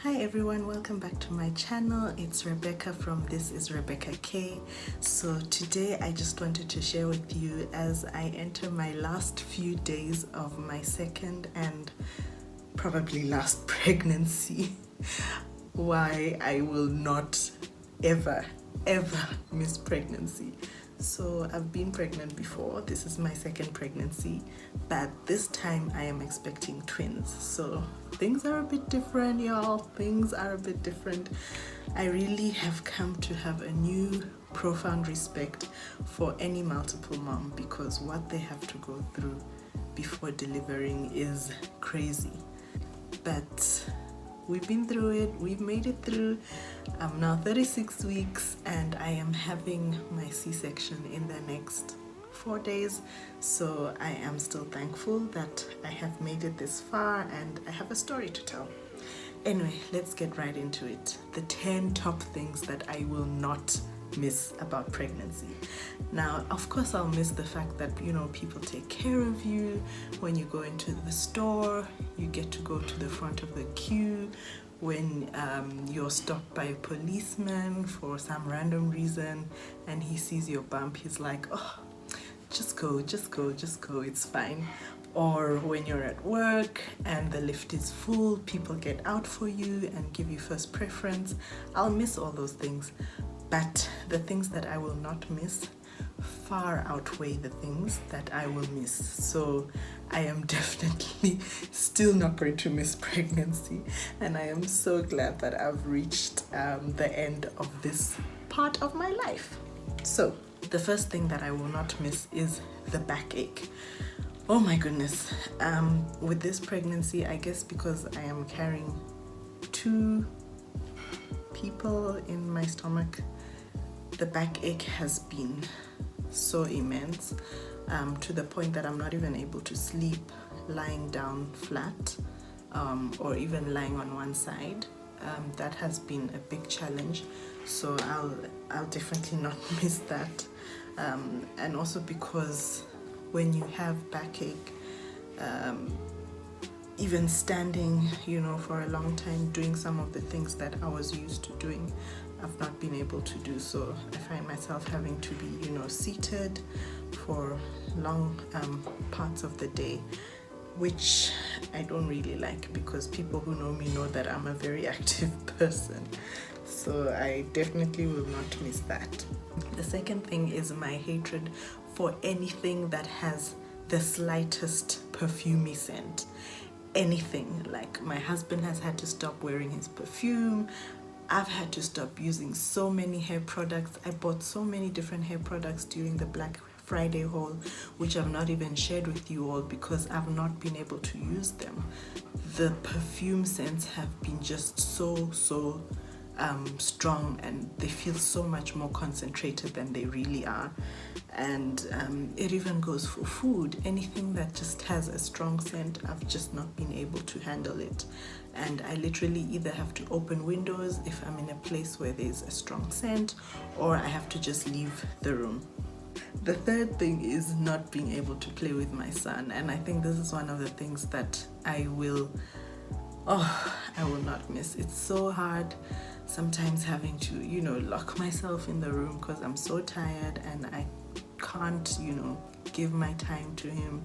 Hi everyone, welcome back to my channel. It's Rebecca from This is Rebecca K. So today I just wanted to share with you as I enter my last few days of my second and probably last pregnancy, why I will not ever miss pregnancy. So I've been pregnant before. This is my second pregnancy, but this time I am expecting twins. So things are a bit different, y'all. Things are a bit different. I really have come to have a new profound respect for any multiple mom because what they have to go through before delivering is crazy. But we've been through it, we've made it through. I'm now 36 weeks and I am having my C-section in the next 4 days. So I am still thankful that I have made it this far and I have a story to tell. Anyway, let's get right into it. The 10 top things that I will not miss about pregnancy. Now, of course, I'll miss the fact that, people take care of you. When you go into the store, you get to go to the front of the queue. When you're stopped by a policeman for some random reason and he sees your bump, he's like, oh, just go, it's fine. Or when you're at work and the lift is full, people get out for you and give you first preference. I'll miss all those things. But the things that I will not miss far outweigh the things that I will miss. So I am definitely still not going to miss pregnancy. And I am so glad that I've reached the end of this part of my life. So the first thing that I will not miss is the backache. Oh my goodness. With this pregnancy, I guess because I am carrying 2 people in my stomach, the backache has been so immense to the point that I'm not even able to sleep lying down flat or even lying on one side. That has been a big challenge, so I'll definitely not miss that. And also because when you have backache, even standing, for a long time, doing some of the things that I was used to doing, I've not been able to do. So I find myself having to be, seated for long parts of the day, which I don't really like because people who know me know that I'm a very active person. So I definitely will not miss that. The second thing is my hatred for anything that has the slightest perfumey scent. Anything. Like my husband has had to stop wearing his perfume. I've had to stop using so many hair products. I bought so many different hair products during the Black Friday haul, which I've not even shared with you all because I've not been able to use them. The perfume scents have been just so strong, and they feel so much more concentrated than they really are. And it even goes for food. Anything that just has a strong scent, I've just not been able to handle it. And I literally either have to open windows if I'm in a place where there's a strong scent, or I have to just leave the room. The third thing is not being able to play with my son, and I think this is one of the things that I will not miss. It's so hard sometimes having to, lock myself in the room because I'm so tired and I can't, give my time to him,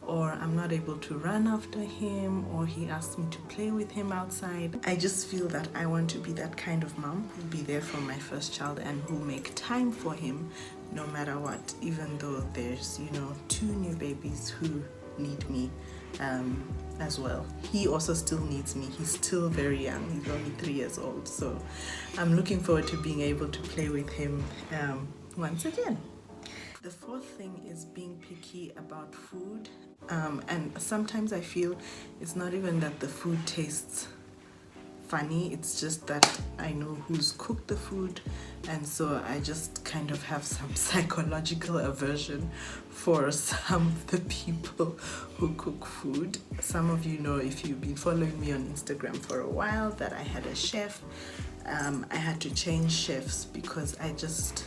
or I'm not able to run after him, or he asks me to play with him outside. I just feel that I want to be that kind of mom who'll be there for my first child and who'll make time for him no matter what, even though there's, 2 new babies who need me as well. He also still needs me. He's still very young. He's only 3 years old. So I'm looking forward to being able to play with him once again. The fourth thing is being picky about food. And sometimes I feel it's not even that the food tastes funny, it's just that I know who's cooked the food, and so I just kind of have some psychological aversion for some of the people who cook food. Some of you know, if you've been following me on Instagram for a while, that I had a chef. I had to change chefs because I just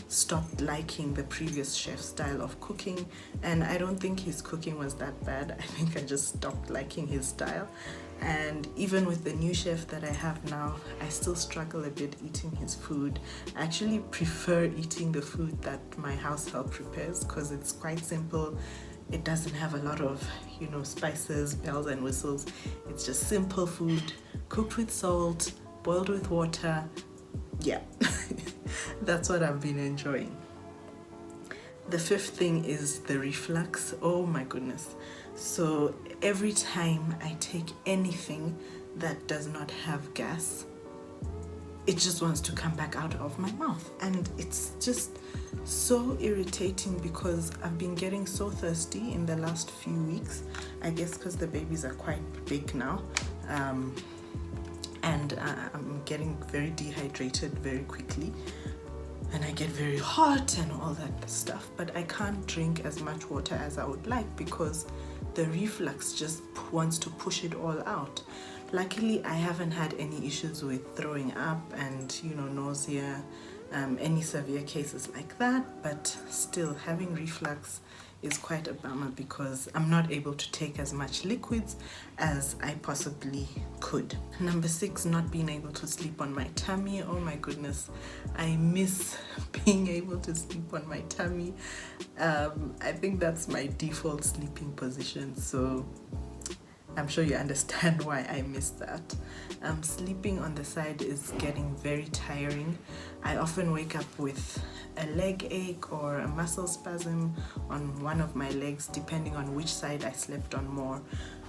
stopped liking the previous chef's style of cooking, and I don't think his cooking was that bad. I think I just stopped liking his style, And even with the new chef that I have now, I still struggle a bit eating his food. I actually prefer eating the food that my house help prepares because it's quite simple. It doesn't have a lot of, spices, bells and whistles. It's just simple food, cooked with salt, boiled with water. Yeah, that's what I've been enjoying. The fifth thing is the reflux. Oh my goodness. So every time I take anything that does not have gas, it just wants to come back out of my mouth. And it's just so irritating because I've been getting so thirsty in the last few weeks. I guess because the babies are quite big now. And I'm getting very dehydrated very quickly. And I get very hot and all that stuff. But I can't drink as much water as I would like because the reflux just wants to push it all out. Luckily, I haven't had any issues with throwing up and, nausea, any severe cases like that. But still, having reflux is quite a bummer because I'm not able to take as much liquids as I possibly could. Number 6, not being able to sleep on my tummy. Oh my goodness, I miss being able to sleep on my tummy. I think that's my default sleeping position, so I'm sure you understand why I miss that. Sleeping on the side is getting very tiring. I often wake up with a leg ache or a muscle spasm on one of my legs, depending on which side I slept on more.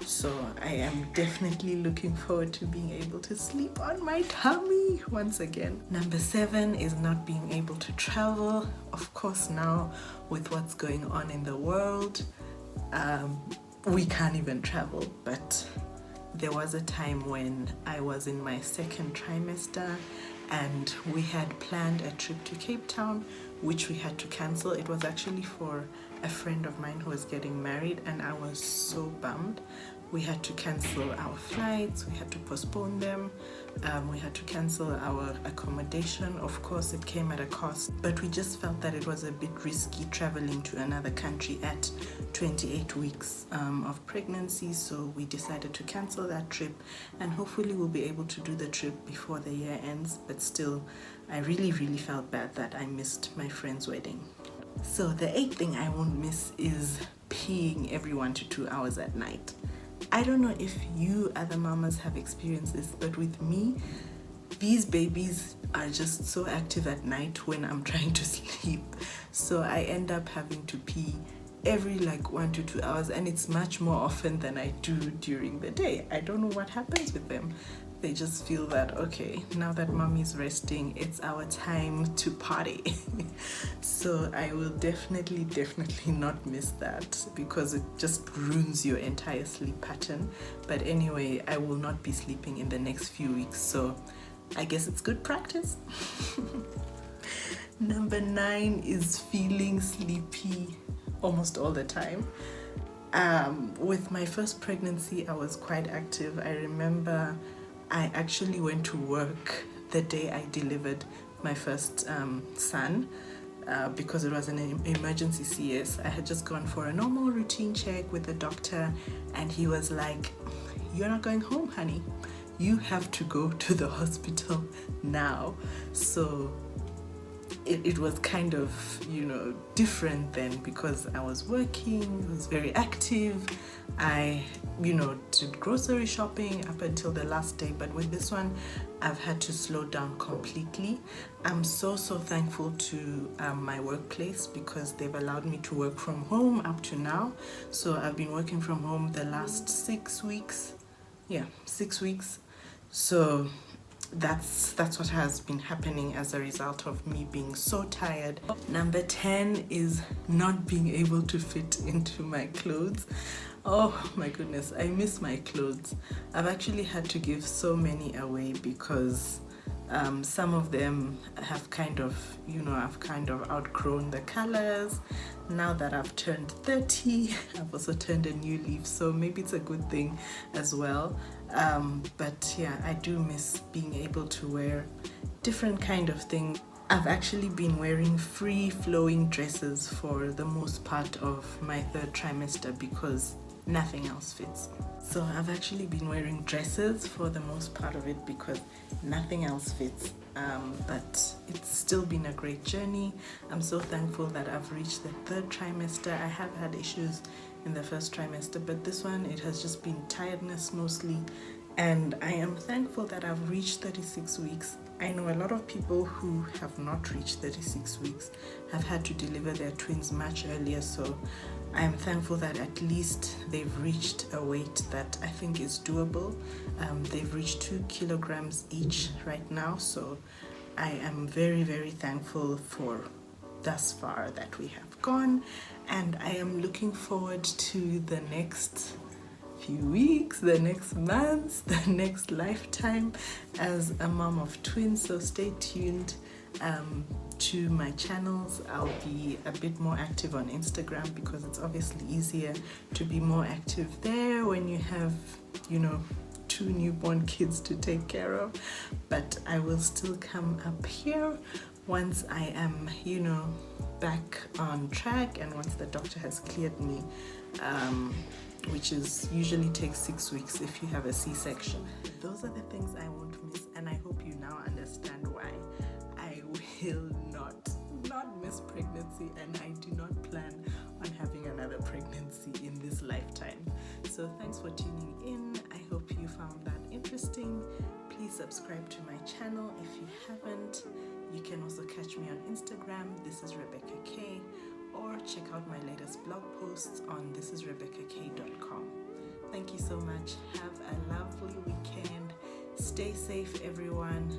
So I am definitely looking forward to being able to sleep on my tummy once again. Number 7 is not being able to travel. Of course, now with what's going on in the world, we can't even travel, but there was a time when I was in my second trimester and we had planned a trip to Cape Town, which we had to cancel. It was actually for a friend of mine who was getting married, and I was so bummed. We had to cancel our flights, we had to postpone them, we had to cancel our accommodation. Of course, it came at a cost, but we just felt that it was a bit risky traveling to another country at 28 weeks of pregnancy, so we decided to cancel that trip, and hopefully we'll be able to do the trip before the year ends. But still, I really felt bad that I missed my friend's wedding. So the 8th thing I won't miss is peeing every 1 to 2 hours at night. I don't know if you other mamas have experienced this, but with me, these babies are just so active at night when I'm trying to sleep. So I end up having to pee every 1 to 2 hours, and it's much more often than I do during the day. I don't know what happens with them. They just feel that, okay, now that mommy's resting, it's our time to party. So I will definitely not miss that because it just ruins your entire sleep pattern. But anyway, I will not be sleeping in the next few weeks, so I guess it's good practice. Number 9 is feeling sleepy almost all the time. With my first pregnancy, I was quite active. I remember I actually went to work the day I delivered my first son because it was an emergency CS. I had just gone for a normal routine check with the doctor, and he was like, "You're not going home, honey. You have to go to the hospital now." So it was kind of, different then because I was working, I was very active. I, did grocery shopping up until the last day. But with this one, I've had to slow down completely. I'm so thankful to my workplace because they've allowed me to work from home up to now. So I've been working from home the last 6 weeks. Yeah, 6 weeks. So that's what has been happening as a result of me being so tired. Number 10 is not being able to fit into my clothes. Oh my goodness, I miss my clothes. I've actually had to give so many away because some of them have I've kind of outgrown the colors. Now that I've turned 30, I've also turned a new leaf, so maybe it's a good thing as well. But yeah, I do miss being able to wear different kind of things. I've actually been wearing free flowing dresses for the most part of my 3rd trimester because nothing else fits. So I've actually been wearing dresses for the most part of it because nothing else fits. But it's still been a great journey. I'm so thankful that I've reached the 3rd trimester. I have had issues in the 1st trimester, but this one, it has just been tiredness mostly. And I am thankful that I've reached 36 weeks. I know a lot of people who have not reached 36 weeks have had to deliver their twins much earlier, so I am thankful that at least they've reached a weight that I think is doable. They've reached 2 kilograms each right now, so I am very, very thankful for thus far that we have gone, and I am looking forward to the next few weeks, the next months, the next lifetime as a mom of twins. So stay tuned to my channels. I'll be a bit more active on Instagram because it's obviously easier to be more active there when you have, you know, 2 newborn kids to take care of. But I will still come up here once I am, you know, back on track and once the doctor has cleared me, which is usually takes 6 weeks if you have a C-section. Those are the things I won't miss, and I hope you now understand why I will not miss pregnancy, and I do not plan on having another pregnancy in this lifetime. So thanks for tuning in. I hope you found that interesting. Please subscribe to my channel if you haven't. You can also catch me on Instagram, this is Rebecca K, or check out my latest blog posts on thisisrebeccak.com. Thank you so much. Have a lovely weekend. Stay safe, everyone.